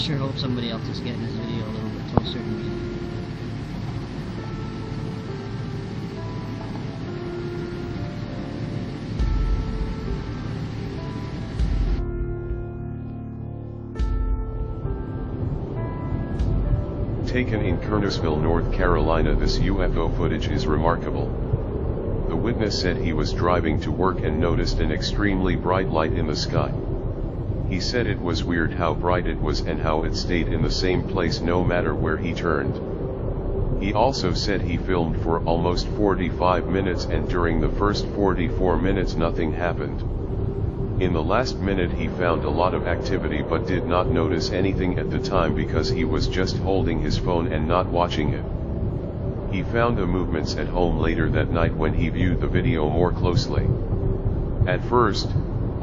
sure hope somebody else is getting this video a little bit closer to me. Taken in Kernersville, North Carolina, this UFO footage is remarkable. The witness said he was driving to work and noticed an extremely bright light in the sky. He said it was weird how bright it was and how it stayed in the same place no matter where he turned. He also said he filmed for almost 45 minutes and during the first 44 minutes nothing happened. In the last minute he found a lot of activity but did not notice anything at the time because he was just holding his phone and not watching it. He found the movements at home later that night when he viewed the video more closely. At first,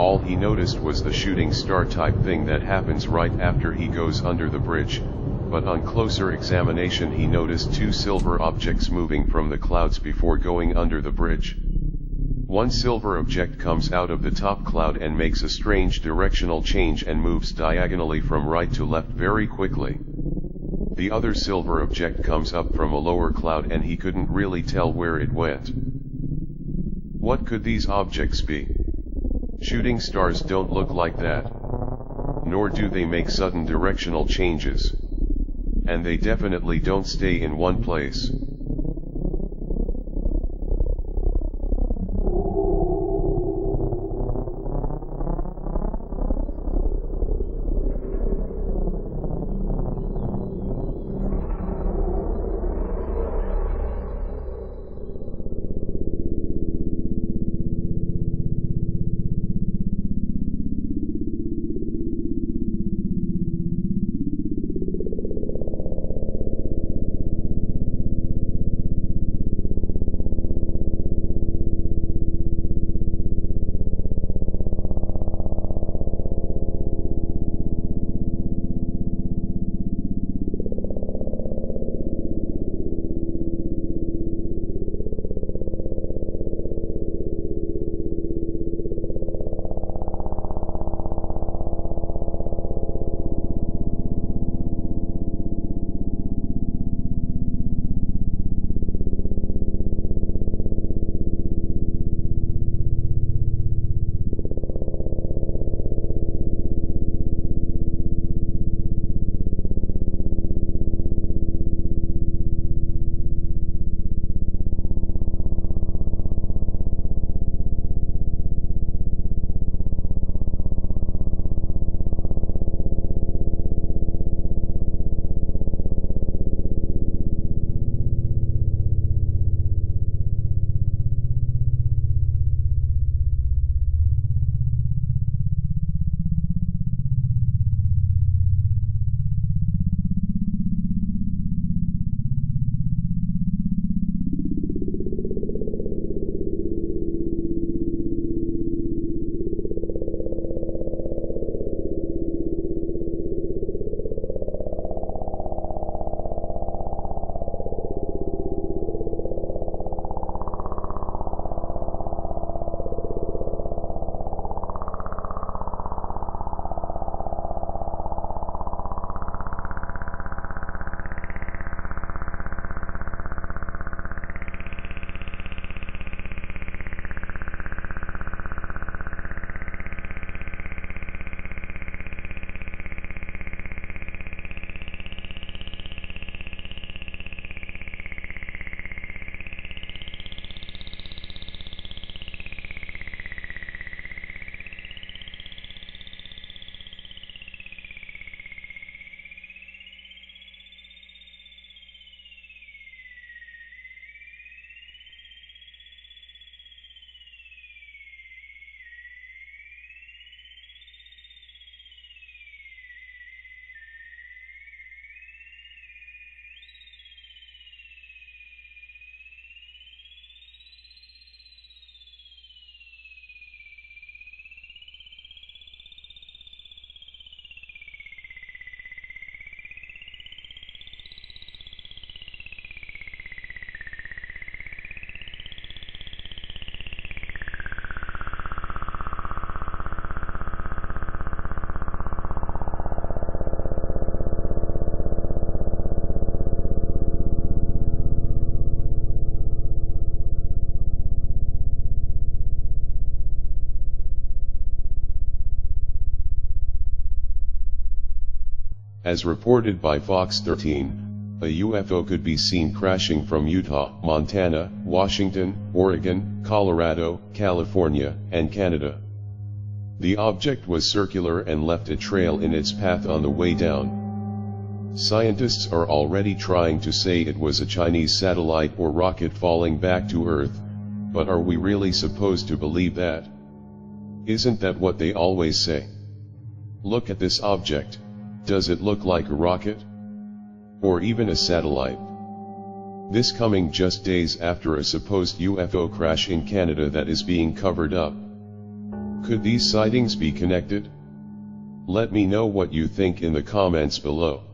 all he noticed was the shooting star type thing that happens right after he goes under the bridge, but on closer examination he noticed two silver objects moving from the clouds before going under the bridge. One silver object comes out of the top cloud and makes a strange directional change and moves diagonally from right to left very quickly. The other silver object comes up from a lower cloud and he couldn't really tell where it went. What could these objects be? Shooting stars don't look like that. Nor do they make sudden directional changes. And they definitely don't stay in one place. As reported by Fox 13, a UFO could be seen crashing from Utah, Montana, Washington, Oregon, Colorado, California, and Canada. The object was circular and left a trail in its path on the way down. Scientists are already trying to say it was a Chinese satellite or rocket falling back to Earth, but are we really supposed to believe that? Isn't that what they always say? Look at this object. Does it look like a rocket? Or even a satellite? This coming just days after a supposed UFO crash in Canada that is being covered up. Could these sightings be connected? Let me know what you think in the comments below.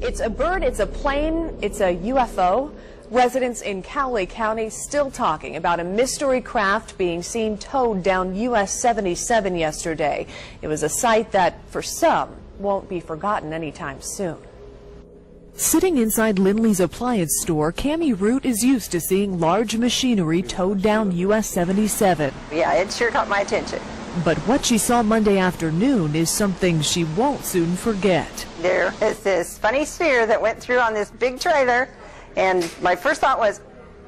It's a bird, it's a plane, it's a UFO. Residents in Cowley County still talking about a mystery craft being seen towed down US 77 yesterday. It was a sight that, for some, won't be forgotten anytime soon. Sitting inside Lindley's appliance store, Cammie Root is used to seeing large machinery towed down US 77. Yeah, it sure caught my attention. But what she saw Monday afternoon is something she won't soon forget. There is this funny sphere that went through on this big trailer, and my first thought was,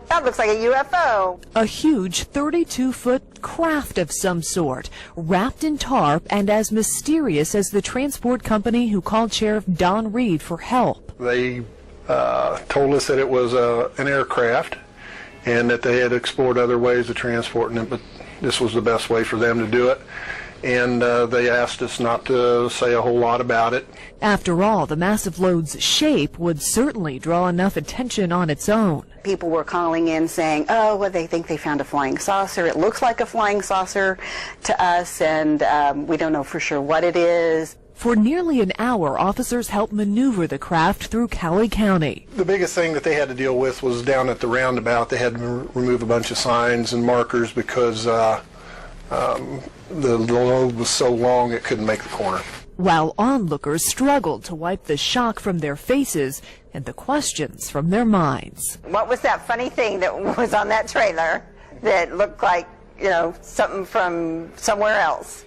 that looks like a UFO. A huge 32-foot craft of some sort, wrapped in tarp and as mysterious as the transport company who called Sheriff Don Reed for help. They told us that it was an aircraft and that they had explored other ways of transporting it, but this was the best way for them to do it. And they asked us not to say a whole lot about it. After all, the massive load's shape would certainly draw enough attention on its own. People were calling in saying, oh, well, they think they found a flying saucer. It looks like a flying saucer to us, and we don't know for sure what it is. For nearly an hour, officers helped maneuver the craft through Cowley County. The biggest thing that they had to deal with was down at the roundabout. They had to remove a bunch of signs and markers because the load was so long it couldn't make the corner. While onlookers struggled to wipe the shock from their faces and the questions from their minds. What was that funny thing that was on that trailer that looked like, you know, something from somewhere else?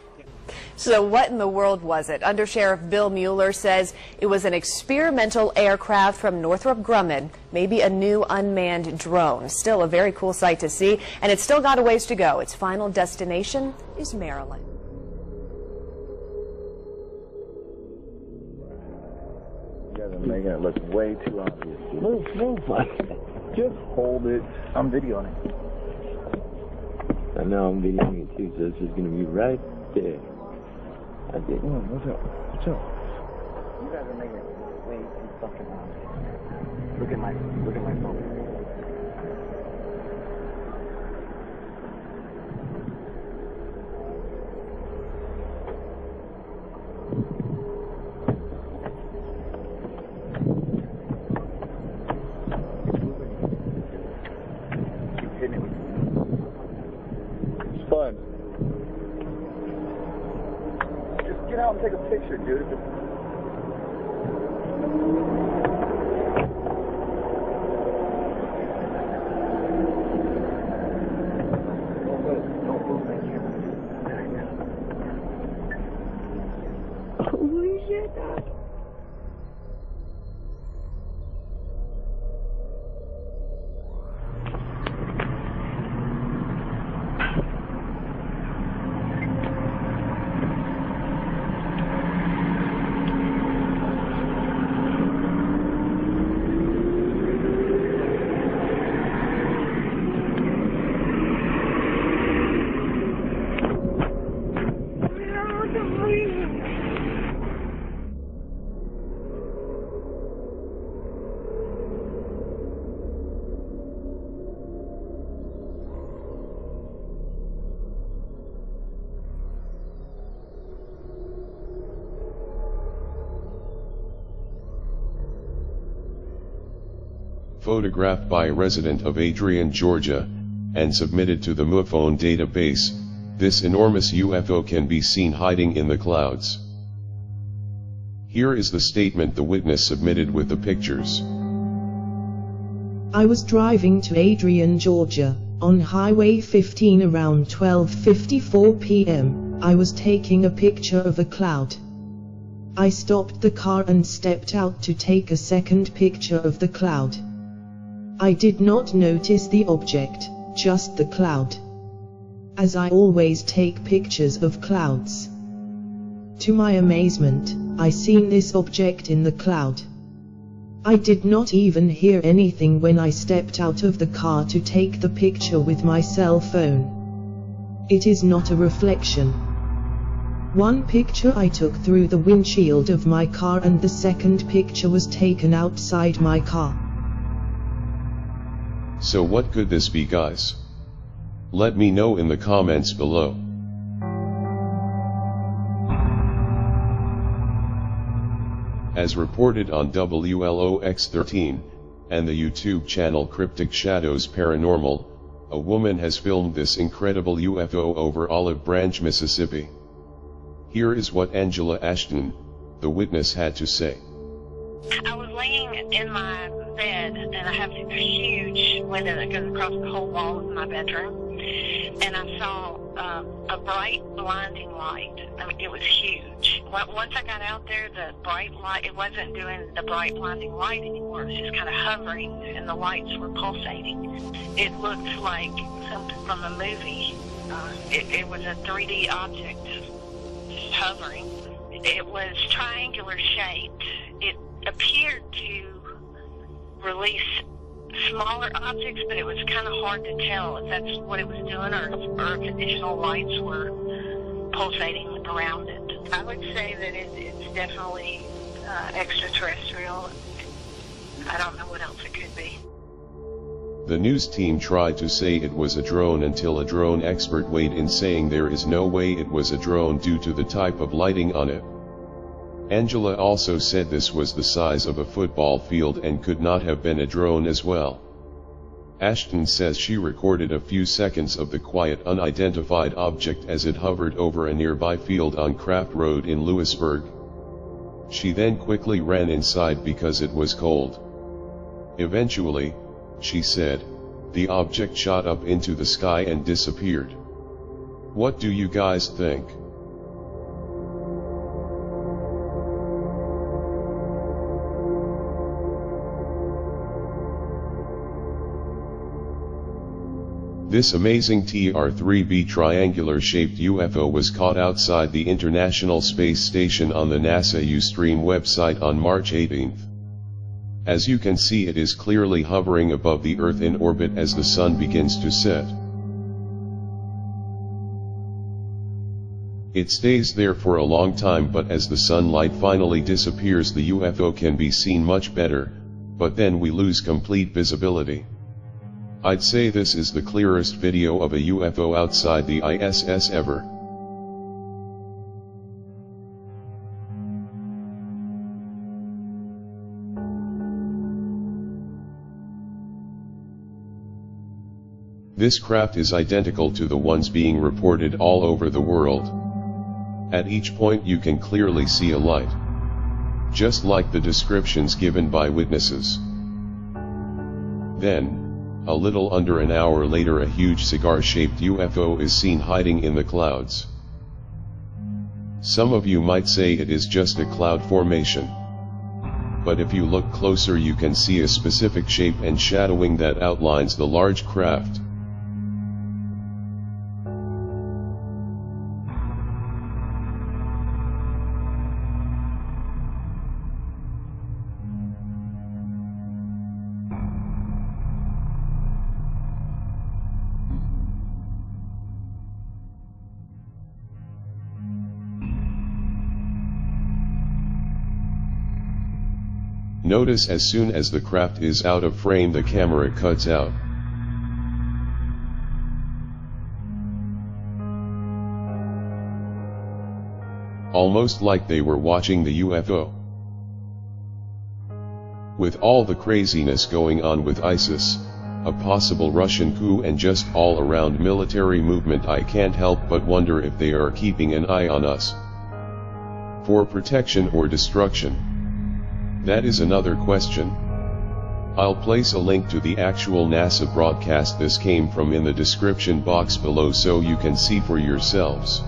So what in the world was it? Under Sheriff Bill Mueller says it was an experimental aircraft from Northrop Grumman, maybe a new unmanned drone. Still a very cool sight to see, and it's still got a ways to go. Its final destination is Maryland. You guys are making it look way too obvious. Move. Just hold it. I'm videoing it. I know I'm videoing it too, so it's just going to be right there. I did. What's up? You guys are making it way too fucking obvious. Look at my phone. It's fun. Just get out and take a picture, dude. Don't move that camera. Holy shit, dog. photographed by a resident of Adrian, Georgia, and submitted to the MUFON database. This enormous UFO can be seen hiding in the clouds. Here is the statement the witness submitted with the pictures. I was driving to Adrian, Georgia, on Highway 15 around 12:54 p.m. I was taking a picture of a cloud. I stopped the car and stepped out to take a second picture of the cloud. I did not notice the object, just the cloud. As I always take pictures of clouds. To my amazement, I seen this object in the cloud. I did not even hear anything when I stepped out of the car to take the picture with my cell phone. It is not a reflection. One picture I took through the windshield of my car and the second picture was taken outside my car. So what could this be, guys? Let me know in the comments below. As reported on WLOX13, and the YouTube channel Cryptic Shadows Paranormal, a woman has filmed this incredible UFO over Olive Branch, Mississippi. Here is what Angela Ashton, the witness, had to say. I was laying in my bed, and I have a huge window that goes across the whole wall of my bedroom, and I saw a bright, blinding light. I mean, it was huge. Once I got out there, the bright light, it wasn't doing the bright, blinding light anymore. It was just kind of hovering, and the lights were pulsating. It looked like something from a movie. It was a 3D object, just hovering. It was triangular shaped. It appeared to release smaller objects, but it was kind of hard to tell if that's what it was doing or if additional lights were pulsating around it. I would say that it's definitely extraterrestrial. I don't know what else it could be. The news team tried to say it was a drone until a drone expert weighed in, saying there is no way it was a drone due to the type of lighting on it. Angela also said this was the size of a football field and could not have been a drone as well. Ashton says she recorded a few seconds of the quiet unidentified object as it hovered over a nearby field on Craft Road in Lewisburg. She then quickly ran inside because it was cold. Eventually, she said, the object shot up into the sky and disappeared. What do you guys think? This amazing TR-3B triangular-shaped UFO was caught outside the International Space Station on the NASA Ustream website on March 18. As you can see, it is clearly hovering above the Earth in orbit as the sun begins to set. It stays there for a long time, but as the sunlight finally disappears, the UFO can be seen much better, but then we lose complete visibility. I'd say this is the clearest video of a UFO outside the ISS ever. This craft is identical to the ones being reported all over the world. At each point you can clearly see a light, just like the descriptions given by witnesses. Then, a little under an hour later, a huge cigar-shaped UFO is seen hiding in the clouds. Some of you might say it is just a cloud formation. But if you look closer, you can see a specific shape and shadowing that outlines the large craft. Notice as soon as the craft is out of frame, the camera cuts out. Almost like they were watching the UFO. With all the craziness going on with ISIS, a possible Russian coup and just all around military movement, I can't help but wonder if they are keeping an eye on us. For protection or destruction? That is another question. I'll place a link to the actual NASA broadcast this came from in the description box below so you can see for yourselves.